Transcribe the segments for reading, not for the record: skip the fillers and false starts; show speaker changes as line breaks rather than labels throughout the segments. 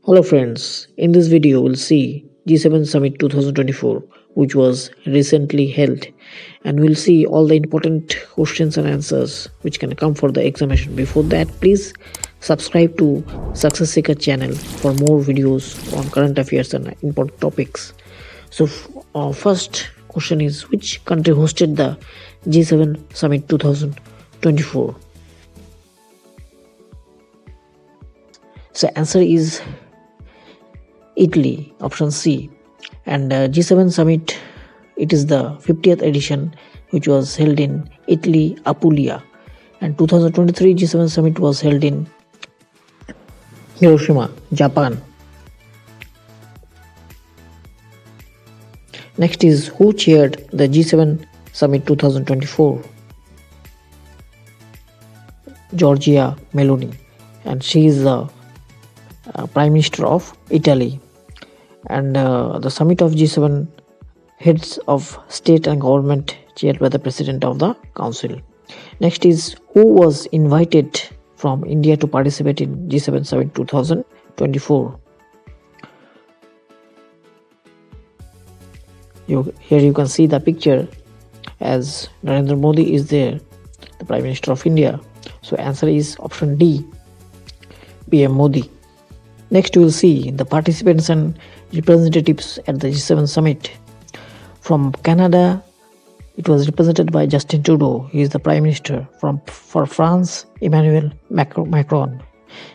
Hello friends, in this video we'll see G7 Summit 2024 which was recently held, and we'll see all the important questions and answers which can come for the examination. Before that, please subscribe to Success Seeker channel for more videos on current affairs and important topics. So first question is, which country hosted the G7 Summit 2024? So answer is Italy, option C. And G7 Summit, it is the 50th edition which was held in Italy, Apulia. And 2023 G7 Summit was held in Hiroshima, Japan. Next is, who chaired the G7 Summit 2024? Giorgia Meloni, and she is the Prime Minister of Italy. And the summit of G7 heads of state and government chaired by the President of the Council. Next is, who was invited from India to participate in G7 Summit 2024? Here you can see the picture as Narendra Modi is there, the Prime Minister of India. So answer is option D, PM Modi. Next, we will see the participants and representatives at the G7 Summit. From Canada, it was represented by Justin Trudeau. He is the Prime Minister. For France, Emmanuel Macron.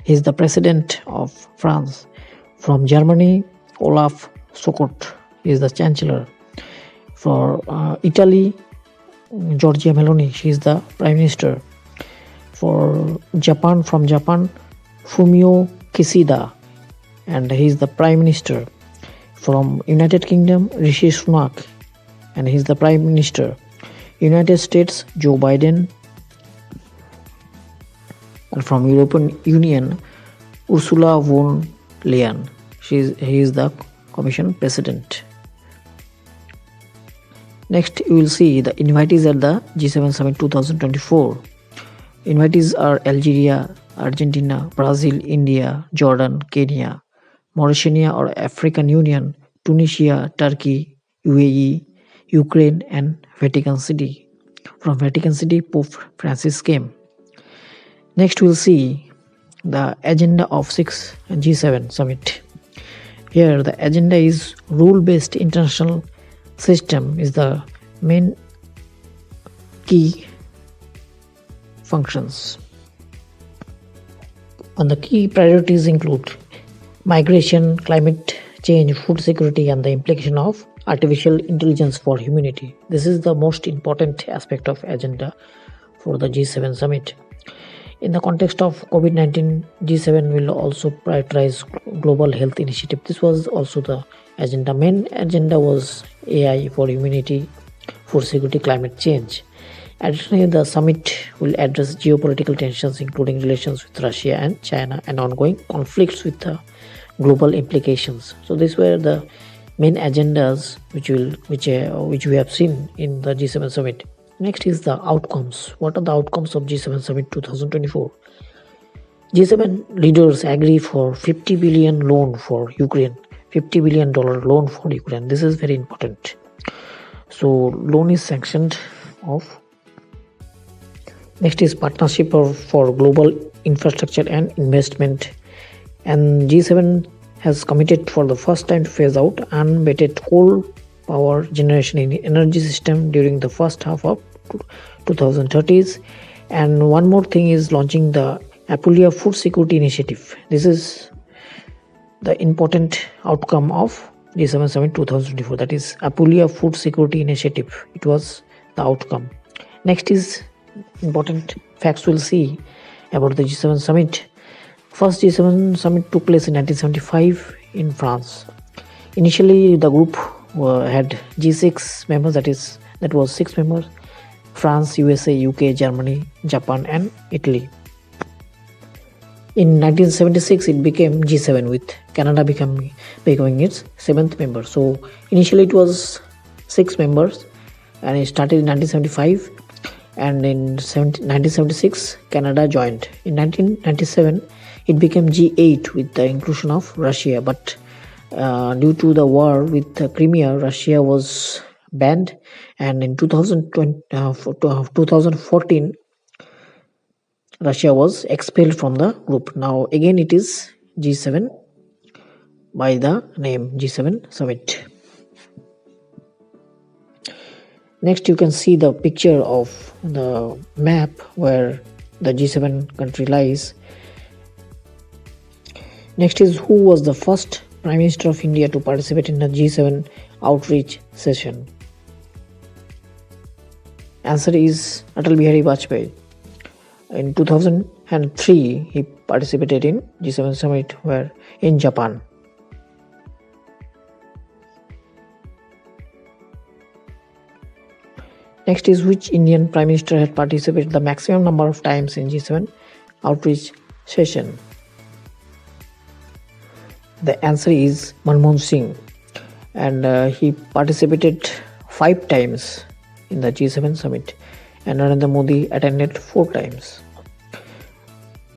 He is the President of France. From Germany, Olaf Scholz. He is the Chancellor. For Italy, Giorgia Meloni. She is the Prime Minister. For Japan, from Japan, Fumio Kishida, and he is the Prime Minister. From United Kingdom, Rishi Sunak, and he is the Prime Minister. United States, Joe Biden. And from European Union, Ursula von Leyen. He is the Commission President. Next, we will see the invitees at the G7 Summit 2024. Invitees are Algeria, Argentina, Brazil, India, Jordan, Kenya, Mauritania or African Union, Tunisia, Turkey, UAE, Ukraine, and Vatican City. From Vatican City, Pope Francis came. Next, we'll see the agenda of 6th G7 Summit. Here, the agenda is rule-based international system is the main key functions. And the key priorities include migration, climate change, food security, and the implication of artificial intelligence for humanity. This is the most important aspect of agenda for the G7 summit. In the context of COVID-19, G7 will also prioritize global health initiative. This was also the agenda. Main agenda was AI for humanity, food security, climate change. Additionally, the summit will address geopolitical tensions, including relations with Russia and China, and ongoing conflicts with the global implications. So these were the main agendas which we have seen in the G7 summit. Next is the outcomes. What are the outcomes of G7 summit 2024? G7 leaders agree for 50 billion loan for Ukraine. $50 billion loan for Ukraine. This is very important. So loan is sanctioned of. Next is partnership for global infrastructure and investment. And G7 has committed for the first time to phase out unabated coal power generation in the energy system during the first half of 2030s. And one more thing is launching the Apulia Food Security Initiative. This is the important outcome of G7 Summit 2024. That is Apulia Food Security Initiative. It was the outcome. Next is important facts we'll see about the G7 Summit. First G7 Summit took place in 1975 in France. Initially, the group had G6 members, that was 6 members: France, USA, UK, Germany, Japan, and Italy. In 1976, it became G7 with Canada becoming its 7th member. So initially it was 6 members, and it started in 1975. And in 1976, Canada joined. In 1997, It became G8 with the inclusion of Russia, but due to the war with Crimea, Russia was banned, and in 2014, Russia was expelled from the group. Now again it is G7 by the name G7 Summit. Next, you can see the picture of the map where the G7 country lies. Next is, who was the first Prime Minister of India to participate in the G7 outreach session? Answer is Atal Bihari Vajpayee. In 2003, he participated in G7 summit where in Japan. Next is, which Indian Prime Minister had participated the maximum number of times in G7 outreach session? The answer is Manmohan Singh, and he participated 5 times in the G7 summit, and Narendra Modi attended 4 times.